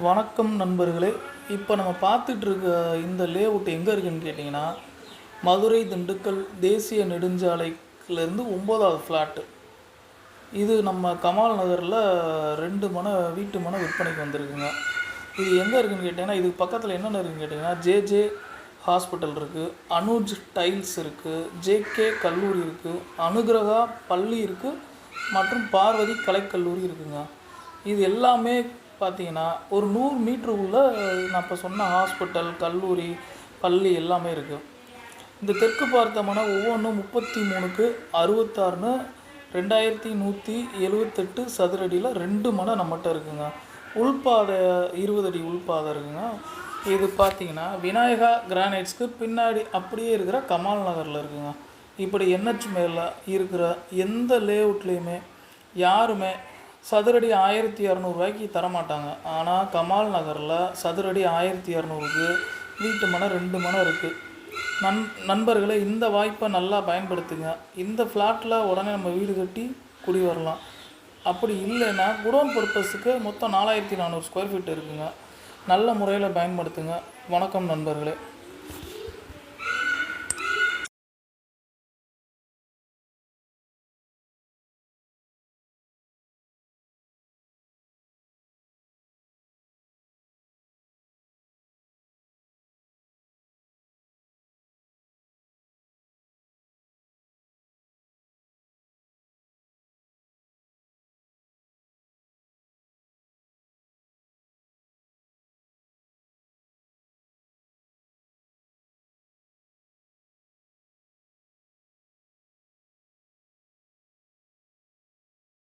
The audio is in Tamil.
வணக்கம் நண்பர்களே. இப்போ நம்ம பார்த்துட்ருக்க இந்த லேஅவுட் எங்கே இருக்குதுன்னு கேட்டிங்கன்னா, மதுரை திண்டுக்கல் தேசிய நெடுஞ்சாலையிலேருந்து 9வது ஃப்ளாட்டு. இது நம்ம கமால் நகரில் 2 வீட்டு மனை விற்பனைக்கு வந்திருக்குங்க. இது எங்கே இருக்குதுன்னு கேட்டிங்கன்னா, இதுக்கு பக்கத்தில் என்னென்ன இருக்குதுன்னு கேட்டிங்கன்னா, ஜேஜே ஹாஸ்பிட்டல் இருக்குது, அனுஜ் டைல்ஸ் இருக்குது, ஜேகே கல்லூரி இருக்குது, அனுகிரகா பள்ளி இருக்குது மற்றும் பார்வதி கலைக்கல்லூரி இருக்குதுங்க. இது எல்லாமே பார்த்தீங்கன்னா ஒரு 100 மீட்டருக்குள்ளே நான் இப்போ சொன்ன ஹாஸ்பிட்டல், கல்லூரி, பள்ளி எல்லாமே இருக்குது. இந்த தெற்கு பார்த்த மனை ஒவ்வொன்றும் 33க்கு 66ன்னு 2178 சதுரடியில் 2 மனை நம்மகிட்ட இருக்குங்க. உள்பாதை 20 அடி உள்பாதை இருக்குங்க. இது பார்த்தீங்கன்னா விநாயகா கிரானைட்ஸ்க்கு பின்னாடி அப்படியே இருக்கிற கமால் நகரில் இருக்குங்க. இப்படி என்ஹெச் மேலே இருக்கிற எந்த லேஅவுட்லேயுமே யாருமே சதுரடி 1200 தரமாட்டாங்க. ஆனால் கமால் நகரில் சதுரடி 1200க்கு வீட்டு மனை 2 மனை இருக்குது. நண்பர்களே, இந்த வாய்ப்பை நல்லா பயன்படுத்துங்க. இந்த ஃப்ளாட்டில் உடனே நம்ம வீடு கட்டி குடி வரலாம். அப்படி இல்லைன்னா குடோன் பர்பஸுக்கு மொத்தம் 4400 ஸ்கொயர் ஃபீட் இருக்குங்க. நல்ல முறையில் பயன்படுத்துங்க. வணக்கம் நண்பர்களே.